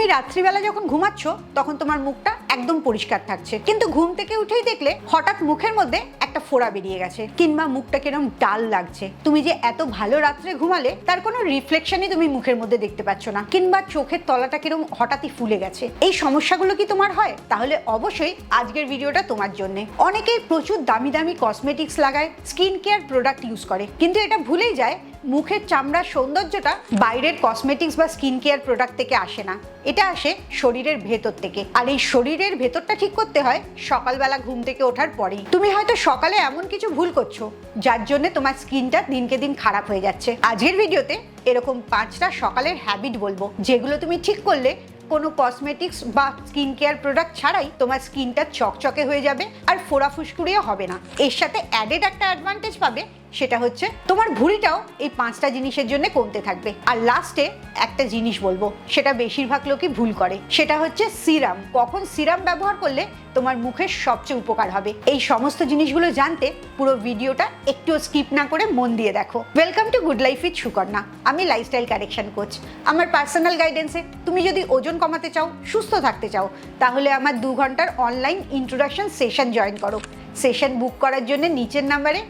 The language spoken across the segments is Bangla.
তুমি রাত্রিবেলা যখন ঘুমাচ্ছ তখন তোমার মুখটা একদম পরিষ্কার থাকছে, কিন্তু ঘুম থেকে উঠেই দেখলে হঠাৎ মুখের মধ্যে একটা ফোড়া বেরিয়ে গেছে, কিংবা মুখটা কিরকম ডাল লাগছে। তুমি যে এত ভালো রাত্রে ঘুমালে তার কোনো রিফ্লেকশনই তুমি মুখের মধ্যে দেখতে পাচ্ছ না, কিংবা চোখের তলাটা কিরকম হঠাৎই ফুলে গেছে। এই সমস্যাগুলো কি তোমার হয়? তাহলে অবশ্যই আজকের ভিডিওটা তোমার জন্য। অনেকেই প্রচুর দামি দামি কসমেটিক্স লাগায়, স্কিন কেয়ার প্রোডাক্ট ইউজ করে, কিন্তু এটা ভুলেই যায় মুখের চামড়ার সৌন্দর্যটা বাইরের কসমেটিক্স বা স্কিন কেয়ার প্রোডাক্ট থেকে আসে না, এটা আসে শরীরের ভেতর থেকে। আর এই শরীরের ভেতরটা ঠিক করতে হয় সকালবেলা ঘুম থেকে ওঠার পরেই। তুমি হয়তো সকালে এমন কিছু ভুল করছো যার জন্য তোমার স্কিনটা দিনকে দিন খারাপ হয়ে যাচ্ছে। আজকের ভিডিওতে এরকম 5টা সকালের হ্যাবিট বলবো, যেগুলো তুমি ঠিক করলে কোনো কসমেটিক্স বা স্কিন কেয়ার প্রোডাক্ট ছাড়াই তোমার স্কিনটা চকচকে হয়ে যাবে আর ফোড়া ফুসকুড়িও হবে না। এর সাথে অ্যাডেড একটা অ্যাডভান্টেজ পাবে, সেটা হচ্ছে তোমার ভুঁড়িটাও এই 5টা জিনিসের জন্য কমতে থাকবে। আর লাস্টে একটা জিনিস বলবো, সেটা বেশিরভাগ লোকই ভুল করে, সেটা হচ্ছে সিরাম। কখন সিরাম ব্যবহার করলে তোমার মুখের সবচেয়ে উপকার হবে। এই সমস্ত জিনিসগুলো জানতে পুরো ভিডিওটা একটুও স্কিপ না করে মন দিয়ে দেখো। Welcome to good life with Sukanya. আমি লাইফস্টাইল কারেকশন কোচ। আমার পার্সোনাল গাইডেন্সে তুমি যদি ওজন কমাতে চাও, সুস্থ থাকতে চাও, তাহলে আমার 2 ঘন্টার অনলাইন ইন্ট্রোডাকশন সেশন জয়েন করো। সেশন বুক করার জন্য নিচের নাম্বারে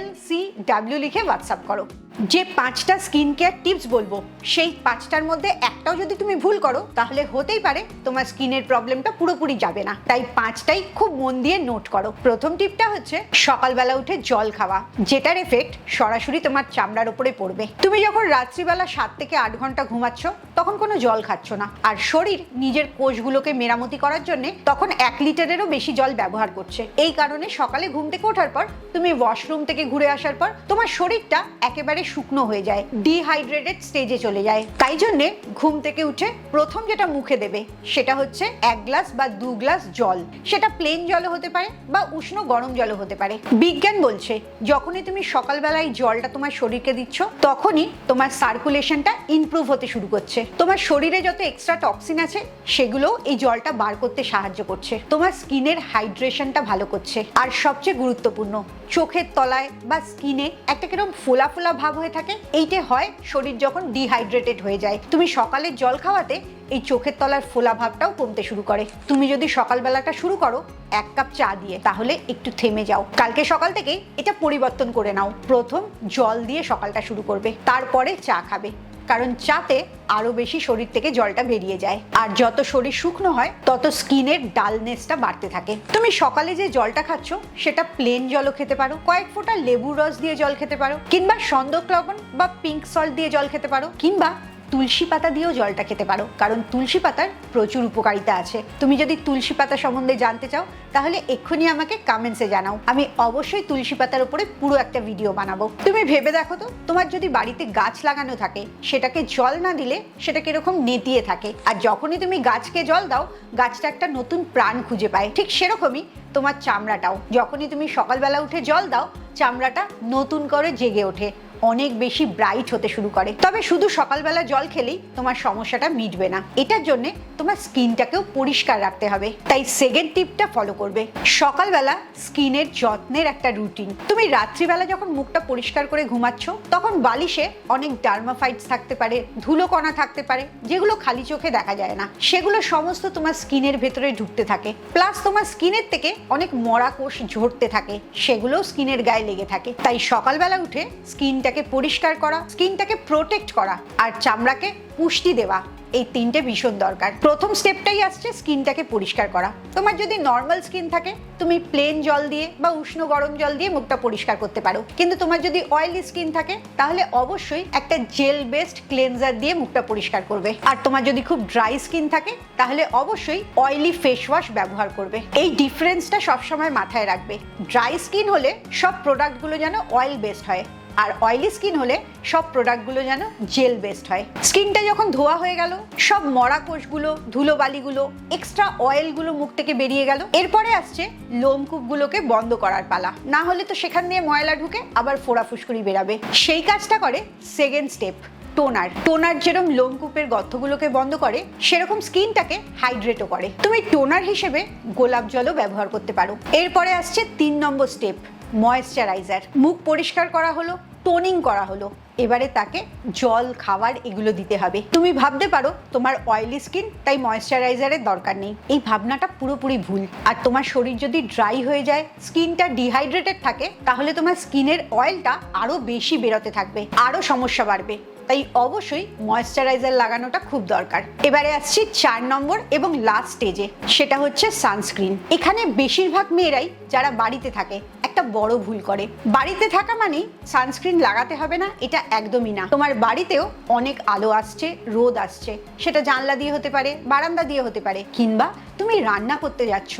LCW লিখে হোয়াটসঅ্যাপ করো। যে 5টা স্কিন কেয়ার টিপস বলবো, সেই 5টার মধ্যে একটাও যদি তুমি ভুল করো, তাহলে হতেই পারে তোমার স্কিনের প্রবলেমটা পুরোপুরি যাবে না। তাই 5টাই খুব মন দিয়ে নোট করো। প্রথম টিপটা হচ্ছে সকালবেলা উঠে জল খাওয়া, যেটার এফেক্ট সরাসরি তোমার চামড়ার উপরে পড়বে। তুমি যখন রাত্রিবেলা 7 থেকে 8 ঘন্টা ঘুমাচ্ছ, তখন কোনো জল খাচ্ছ না, আর শরীর নিজের কোষগুলোকে মেরামতি করার জন্য তখন 1 লিটারেরও বেশি জল ব্যবহার করছে। এই কারণে সকালে ঘুম থেকে ওঠার পর তুমি ওয়াশরুম থেকে ঘুরে আসার পর তোমার শরীরটা একেবারে শুকনো হয়ে যায়, ডিহাইড্রেটেড স্টেজে চলে যায়। তাই জন্যে ঘুম থেকে উঠে প্রথম যেটা মুখে দেবে সেটা হচ্ছে 1 গ্লাস বা 2 গ্লাস জল। সেটা প্লেন জলও হতে পারে বা উষ্ণ গরম জলও হতে পারে। বিজ্ঞান বলছে যখনই তুমি সকালবেলায় জলটা তোমার শরীরকে দিচ্ছ, তখনই তোমার সার্কুলেশনটা ইমপ্রুভ হতে শুরু করছে। তোমার শরীরে যত এক্সট্রা টক্সিন আছে সেগুলো এই জলটা বার করতে সাহায্য করছে, তোমার স্কিনের হাইড্রেশনটা ভালো করছে। আর সবচেয়ে গুরুত্বপূর্ণ, চোখের তলায় বা স্কিনে একটা কিরকম ফোলা ফোলা ভাব হয়ে থাকে, এইটা হয় শরীর যখন ডিহাইড্রেটেড হয়ে যায়। তুমি সকালে জল খাওয়াতে এই চোখের তলার ফোলা ভাবটাও কমতে শুরু করে। তুমি যদি সকালবেলাটা শুরু করো 1 কাপ চা দিয়ে, তাহলে একটু থেমে যাও। কালকে সকাল থেকেই এটা পরিবর্তন করে নাও। প্রথম জল দিয়ে সকালটা শুরু করবে, তারপরে চা খাবে, কারণ চাতে আরো বেশি শরীর থেকে জলটা বেরিয়ে যায়। আর যত শরীর শুকনো হয় তত স্কিনের ডালনেসটা বাড়তে থাকে। তুমি সকালে যে জলটা খাচ্ছ সেটা প্লেন জলও খেতে পারো, কয়েক ফোঁটা লেবুর রস দিয়ে জল খেতে পারো, কিংবা সন্দক লবণ বা পিঙ্ক সল্ট দিয়ে জল খেতে পারো, কিংবা তুলসী পাতা দিয়েও জলটা খেতে পারো, কারণ তুলসী পাতার প্রচুর উপকারিতা আছে। তুমি যদি তুলসী পাতা সম্বন্ধে জানতে চাও, তাহলে এক্ষুনি আমাকে কমেন্টসে জানাও। আমি অবশ্যই তুলসী পাতার উপরে পুরো একটা ভিডিও বানাবো। তুমি ভেবে দেখো তো, তোমার যদি বাড়িতে গাছ লাগানো থাকে, সেটাকে জল না দিলে সেটা কিরকম নেতিয়ে থাকে, আর যখনই তুমি গাছকে জল দাও, গাছটা একটা নতুন প্রাণ খুঁজে পায়। ঠিক সেরকমই তোমার চামড়াটাও, যখনই তুমি সকালবেলা উঠে জল দাও, চামড়াটা নতুন করে জেগে ওঠে, অনেক বেশি ব্রাইট হতে শুরু করে। তবে শুধু সকালবেলা জল খেলেই তোমার সমস্যাটা মিটবে না, এটার জন্য তোমার স্কিনটাকেও পরিষ্কার রাখতে হবে। তাই সেকেন্ড টিপটা ফলো করবে, সকালবেলা স্কিনের যত্নের একটা রুটিন। তুমি রাত্রিবেলা যখন মুখটা পরিষ্কার করে ঘুমাচ্ছ, তখন বালিশে অনেক ডার্মাফাইটস থাকতে পারে, ধুলোকণা থাকতে পারে, যেগুলো খালি চোখে দেখা যায় না। সেগুলো সমস্ত তোমার স্কিনের ভেতরে ঢুকতে থাকে, প্লাস তোমার স্কিনের থেকে অনেক মরা কোষ ঝরতে থাকে, সেগুলোও স্কিনের গায়ে লেগে থাকে। তাই সকালবেলা উঠে স্কিনটাকে পরিষ্কার করা, স্কিনটাকে প্রোটেক্ট করা আর চামড়াকে পুষ্টি দেওয়া, এই 3টে ভীষণ দরকার। প্রথম স্টেপটাই আসছে স্কিনটাকে পরিষ্কার করা। তোমার যদি নর্মাল স্কিন থাকে, তুমি প্লেন জল দিয়ে বা উষ্ণ গরম জল দিয়ে মুখটা পরিষ্কার করতে পারো, কিন্তু তোমার যদি অয়েলি স্কিন থাকে, তাহলে অবশ্যই একটা জেল বেসড ক্লেনজার দিয়ে মুখটা পরিষ্কার করবে। আর তোমার যদি খুব ড্রাই স্কিন থাকে, তাহলে অবশ্যই অয়েলি ফেস ওয়াশ ব্যবহার করবে। এই ডিফারেন্সটা সবসময় মাথায় রাখবে। ড্রাই স্কিন হলে সব প্রোডাক্টগুলো যেন অয়েল বেসড হয়, আর অয়েলি স্কিন হলে সব প্রোডাক্টগুলো যেন জেল বেসড হয়। স্কিনটা যখন ধোয়া হয়ে গেল, সব মরা কোষগুলো, ধুলোবালিগুলো, এক্সট্রা অয়েলগুলো মুখ থেকে বেরিয়ে গেল, এরপরে আসছে লোমকূপগুলোকে বন্ধ করার পালা। না হলে তো সেখান দিয়ে ময়লা ঢুকে আবার ফোড়া ফুসকুড়ি বেরাবে। সেই কাজটা করে সেকেন্ড স্টেপ, টোনার যেরকম লোমকূপের গর্তগুলোকে বন্ধ করে, সেরকম স্কিনটাকে হাইড্রেটও করে। তুমি টোনার হিসেবে গোলাপ জলও ব্যবহার করতে পারো। এরপরে আসছে 3 নম্বর স্টেপ, ময়েশ্চারাইজার। মুখ পরিষ্কার করা হলো, টোনিং করা হলো, এবারে তাকে জল, খাবার এগুলো দিতে হবে। তুমি ভাবতে পারো তোমার অয়েলি স্কিন, তাই ময়েশ্চারাইজারের দরকার নেই। এই ভাবনাটা পুরোপুরি ভুল। আর তোমার শরীর যদি ড্রাই হয়ে যায়, স্কিনটা ডিহাইড্রেটেড থাকে, তাহলে তোমার স্কিনের অয়েলটা আরো বেশি বেরোতে থাকবে, আরো সমস্যা বাড়বে। তাই অবশ্যই ময়েশ্চারাইজার লাগানোটা খুব দরকার। এবারে আসছি 4 নম্বর এবং লাস্ট স্টেজে, সেটা হচ্ছে সানস্ক্রিন। এখানে বেশিরভাগ মেয়েরাই যারা বাড়িতে থাকে একটা বড় ভুল করে। বাড়িতে থাকা মানেই সানস্ক্রিন লাগাতে হবে না, এটা একদমই না। তোমার বাড়িতেও অনেক আলো আসছে, রোদ আসছে, সেটা জানলা দিয়ে হতে পারে, বারান্দা দিয়ে হতে পারে, কিংবা তুমি রান্না করতে যাচ্ছ,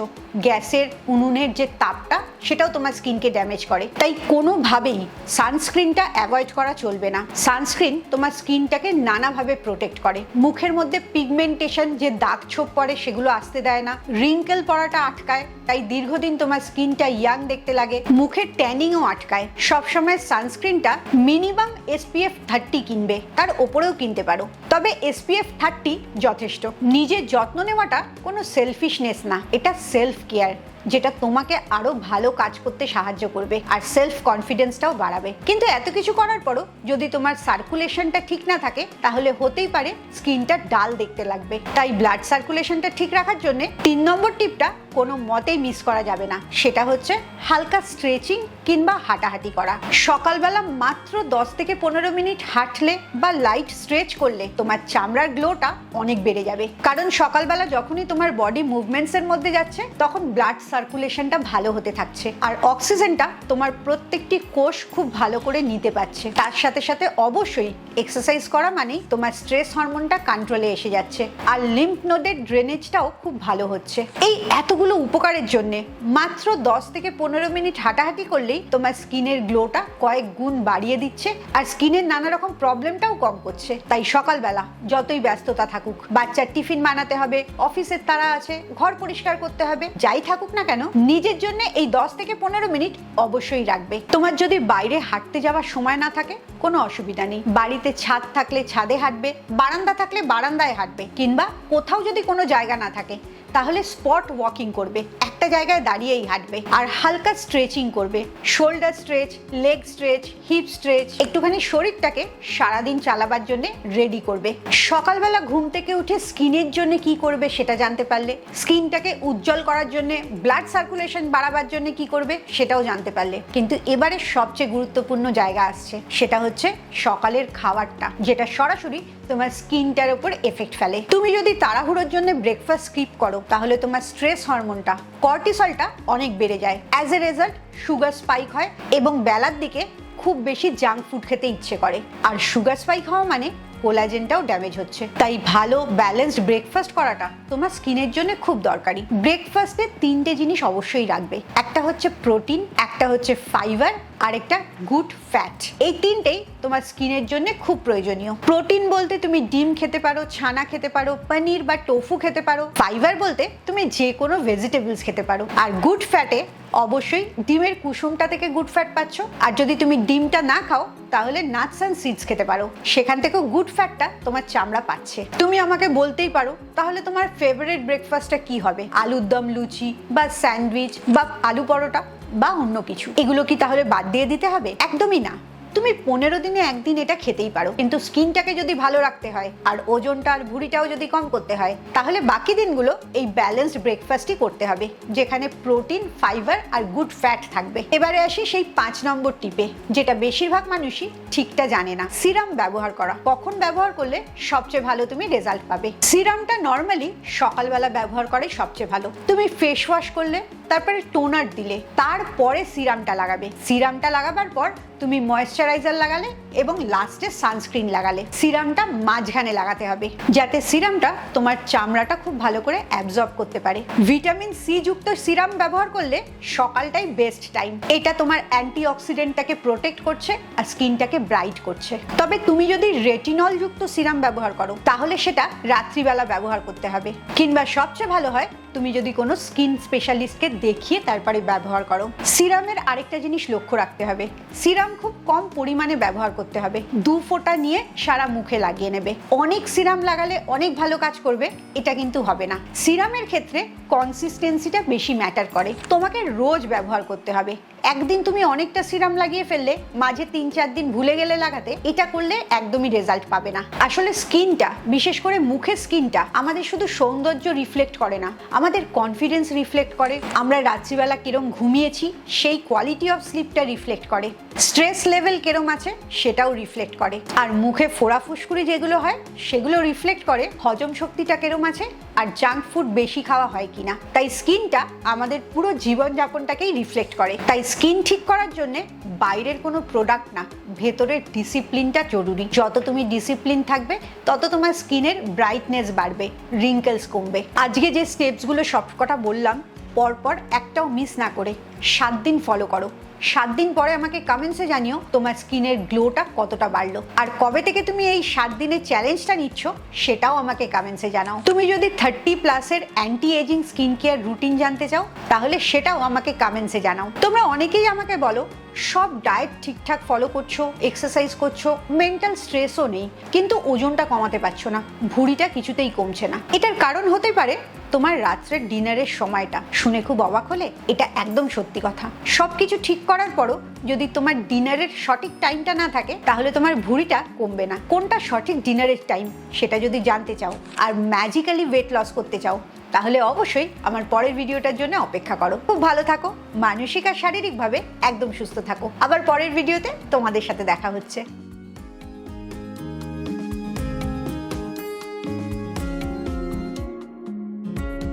গ্যাসের উনুনের যে তাপটা সেটাও তোমার স্কিনকে ড্যামেজ করে। তাই কোনোভাবেই সানস্ক্রিনটা অ্যাভয়েড করা চলবে না। সানস্ক্রিন তোমার স্কিনটাকে নানাভাবে প্রোটেক্ট করে। মুখের মধ্যে পিগমেন্টেশন, যে দাগ ছোপ পড়ে, সেগুলো আসতে দেয় না। রিঙ্কেল পড়াটা আটকায়, তাই দীর্ঘদিন তোমার স্কিনটা ইয়াং দেখতে লাগে। মুখের ট্যানিংও আটকায়। সবসময় সানস্ক্রিনটা মিনিমাম SPF 30 কিনবে, তার ওপরেও কিনতে পারো, তবে SPF 30 যথেষ্ট। নিজের যত্ন নেওয়াটা কোনো সেলফিশনেস না, এটা সেলফ কেয়ার, যেটা তোমাকে আরো ভালো কাজ করতে সাহায্য করবে আর সেলফ কনফিডেন্সটাও বাড়াবে। কিন্তু এত কিছু করার পরও যদি তোমার সার্কুলেশনটা ঠিক না থাকে, তাহলে হতেই পারে স্কিনটা ডাল দেখতে লাগবে। তাই ব্লাড সার্কুলেশনটা ঠিক রাখার জন্য 3 নম্বর টিপটা কোনো মতেই মিস করা যাবে না, সেটা হচ্ছে হালকা স্ট্রেচিং কিংবা হাঁটাহাঁটি করা। সকালবেলা মাত্র 10 থেকে 15 মিনিট হাঁটলে বা লাইট স্ট্রেচ করলে তোমার চামড়ার গ্লোটা অনেক বেড়ে যাবে। কারণ সকালবেলা যখনই তোমার বডি মুভমেন্টসের মধ্যে যাচ্ছে, তখন ব্লাড সার্কুলেশনটা ভালো হতে থাকছে আর অক্সিজেনটা তোমার প্রত্যেকটি কোষ খুব ভালো করে নিতে পারছে। তার সাথে সাথে অবশ্যই এক্সারসাইজ করা মানেই তোমার স্ট্রেস হরমোনটা কন্ট্রোলে এসে যাচ্ছে আর লিম্ফ নোডের ড্রেনেজটাও খুব ভালো হচ্ছে। এই এতগুলো উপকারের জন্য মাত্র 10 থেকে 15 মিনিট হাঁটাহাঁটি করলেই তোমার স্কিনের গ্লোটা কয়েক গুণ বাড়িয়ে দিচ্ছে আর স্কিনের নানা রকম প্রবলেমটাও কম করছে। তাই সকালবেলা যতই ব্যস্ততা থাকুক, বাচ্চার টিফিন বানাতে হবে, অফিসের তাড়া আছে, ঘর পরিষ্কার করতে হবে, যাই থাকুক না কেন, নিজের জন্য এই 10 থেকে 15 মিনিট অবশ্যই রাখবে। তোমার যদি বাইরে হাঁটতে যাওয়ার সময় না থাকে, কোনো অসুবিধা নেই, বাড়িতে ছাদ থাকলে ছাদে হাঁটবে, বারান্দা থাকলে বারান্দায় হাঁটবে, কিংবা কোথাও যদি কোনো জায়গা না থাকে তাহলে স্পট ওয়াকিং করবে, একটা জায়গায় দাঁড়িয়েই হাঁটবে আর হালকা স্ট্রেচিং করবে। Shoulder stretch, leg stretch, hip stretch, একটুখানি শরীরটাকে সারাদিন চালাবার জন্য রেডি করবে। সকালবেলা ঘুম থেকে উঠে স্কিনের জন্য কি করবে সেটা জানতে পারলে, স্কিনটাকে উজ্জ্বল করার জন্য, ব্লাড সার্কুলেশন বাড়াবার জন্য কি করবে সেটাও জানতে পারলে। কিন্তু এবারে সবচেয়ে গুরুত্বপূর্ণ জায়গা আসছে, সেটা হচ্ছে সকালের খাবারটা, যেটা সরাসরি তোমার স্কিনটার উপর এফেক্ট ফেলে। তুমি যদি তাড়াহুড়োর জন্য ব্রেকফাস্ট স্কিপ করো, তাহলে তোমার স্ট্রেস হরমোনটা, কর্টিসলটা অনেক বেড়ে যায়। As a result sugar spike হয় এবং বেলার দিকে খুব বেশি জাঙ্ক ফুড খেতে ইচ্ছে করে। আর সুগার স্পাইক হওয়া মানে কোলাজেনটাও ড্যামেজ হচ্ছে। তাই ভালো ব্যালেন্সড ব্রেকফাস্ট করাটা তোমার স্কিনের জন্য খুব দরকারি। ব্রেকফাস্টে 3টে জিনিস অবশ্যই রাখবে, একটা হচ্ছে প্রোটিন, একটা হচ্ছে ফাইবার, আর একটা গুড ফ্যাট। এই 3টেই তোমার স্কিনের জন্য খুব প্রয়োজনীয়। প্রোটিন বলতে তুমি ডিম খেতে পারো, ছানা খেতে পারো, পনির বা টোফু খেতে পারো। ফাইবার বলতে তুমি যে কোনো ভেজিটেবলস খেতে পারো। আর গুড ফ্যাটে অবশ্যই ডিমের কুসুমটা থেকে গুড ফ্যাট পাচ্ছ। আর যদি তুমি ডিমটা না খাও, তাহলে নাটস অ্যান্ড সিডস খেতে পারো, সেখান থেকেও গুড ফ্যাটটা তোমার চামড়া পাচ্ছে। তুমি আমাকে বলতেই পারো, তাহলে তোমার ফেভারিট ব্রেকফাস্টটা কি হবে? আলুর দম লুচি বা স্যান্ডউইচ বা আলু পরোটা বা অন্য কিছু, এগুলো কি তাহলে বাদ দিয়ে দিতে হবে? একদমই না। তুমি 15 দিনে একদিন এটা খেতেই পারো, কিন্তু স্কিনটাকে যদি ভালো রাখতে হয় আর ওজনটা আর ভুঁড়িটাও যদি কম করতে হয়, তাহলে বাকি দিনগুলো এই ব্যালেন্সড ব্রেকফাস্টই করতে হবে, যেখানে প্রোটিন, ফাইবার আর গুড ফ্যাট থাকবে। এবারে আসি সেই 5 নম্বর টিপে, যেটা বেশিরভাগ মানুষই ঠিকটা জানে না, সিরাম ব্যবহার করা। কখন ব্যবহার করলে সবচেয়ে ভালো তুমি রেজাল্ট পাবে? সিরামটা নর্মালি সকালবেলা ব্যবহার করাই সবচেয়ে ভালো। তুমি ফেস ওয়াশ করলে, তারপরে টোনার দিলে, তারপরে সিরামটা লাগাবে। সিরামটা লাগাবার পর তুমি ময়েশ্চারাইজার লাগালে এবং লাস্টে সানস্ক্রিন লাগালে। সিরামটা মাঝখানে লাগাতে হবে, যাতে সিরামটা তোমার চামড়াটা খুব ভালো করে অ্যাবজর্ব করতে পারে। ভিটামিন সি যুক্ত সিরাম ব্যবহার করলে সকালটাই বেস্ট টাইম। এটা তোমার অ্যান্টিঅক্সিডেন্টটাকে প্রোটেক্ট করছে আর স্কিনটাকে ব্রাইট করছে। তবে তুমি যদি রেটিনল যুক্ত সিরাম ব্যবহার করো, তাহলে সেটা রাত্রিবেলা ব্যবহার করতে হবে, কিংবা সবচেয়ে ভালো হয় তুমি যদি কোনো স্কিন স্পেশালিস্টকে দেখিয়ে তারপরে ব্যবহার করো। সিরামের আরেকটা জিনিস লক্ষ্য রাখতে হবে, সিরাম খুব কম পরিমাণে ব্যবহার করতে হবে। 2 ফোঁটা নিয়ে সারা মুখে লাগিয়ে নেবে। অনেক সিরাম লাগালে অনেক ভালো কাজ করবে, এটা কিন্তু হবে না। সিরামের ক্ষেত্রে কনসিস্টেন্সিটা বেশি ম্যাটার করে। তোমাকে রোজ ব্যবহার করতে হবে, একদিন তুমি অনেকটা সিরাম লাগিয়ে ফেললে, মাঝে 3-4 দিন ভুলে গেলে লাগাতে, এটা করলে একদমই রেজাল্ট পাবে না। আসলে স্কিনটা, বিশেষ করে মুখের স্কিনটা আমাদের শুধু সৌন্দর্য রিফ্লেক্ট করে না, আমাদের কনফিডেন্স রিফ্লেক্ট করে, আমরা রাত্রিবেলা কিরম ঘুমিয়েছি সেই কোয়ালিটি অফ স্লিপটা রিফ্লেক্ট করে, স্ট্রেস লেভেল কিরম আছে সেটাও রিফ্লেক্ট করে, আর মুখে ফোড়া ফুসকুড়ি যেগুলো হয় সেগুলো রিফ্লেক্ট করে হজম শক্তিটা কিরম আছে আর জাঙ্ক ফুড বেশি খাওয়া হয় কিনা। তাই স্কিনটা আমাদের পুরো জীবনযাপনটাকেই রিফ্লেক্ট করে। তাই স্কিন ঠিক করার জন্য বাইরের কোনো প্রোডাক্ট না, ভেতরের ডিসিপ্লিনটা জরুরি। যত তুমি ডিসিপ্লিন থাকবে তত তোমার স্কিনের ব্রাইটনেস বাড়বে, রিঙ্কেলস কমবে। আজকে যে স্টেপসগুলো সবকটা বললাম, পরপর একটাও মিস না করে 7 দিন ফলো করো। 7 দিন পরে আমাকে কমেন্টসে জানিও তোমার স্কিনের গ্লোটা কতটা বাড়লো, আর কবে থেকে তুমি এই 7 দিনের চ্যালেঞ্জটা নিচ্ছ সেটাও আমাকে কমেন্টসে জানাও। তুমি যদি 30+ anti ageing skin care routine জানতে চাও তাহলে সেটাও আমাকে কমেন্টসে জানাও। তোমরা অনেকেই আমাকে বলো সব ডায়েট ঠিকঠাক ফলো করছো, এক্সারসাইজ করছো, মেন্টাল স্ট্রেসও নেই, কিন্তু ওজনটা কমাতে পারছো না, ভুঁড়িটা কিছুতেই কমছে না। এটার কারণ হতে পারে তোমার রাত্রের ডিনারের সময়টা। শুনে খুব অবাক হলে? এটা একদম সত্যি কথা। সবকিছু ঠিক করার পরও যদি তোমার ডিনারের সঠিক টাইমটা না থাকে তাহলে তোমার ভুঁড়িটা কমবে না। কোনটা সঠিক ডিনারের টাইম সেটা যদি জানতে চাও আর ম্যাজিক্যালি ওয়েট লস করতে চাও তাহলে অবশ্যই আমার পরের ভিডিওটার জন্য অপেক্ষা করো। খুব ভালো থাকো, মানসিক আর শারীরিকভাবে একদম সুস্থ থাকো। আবার পরের ভিডিওতে তোমাদের সাথে দেখা হচ্ছে।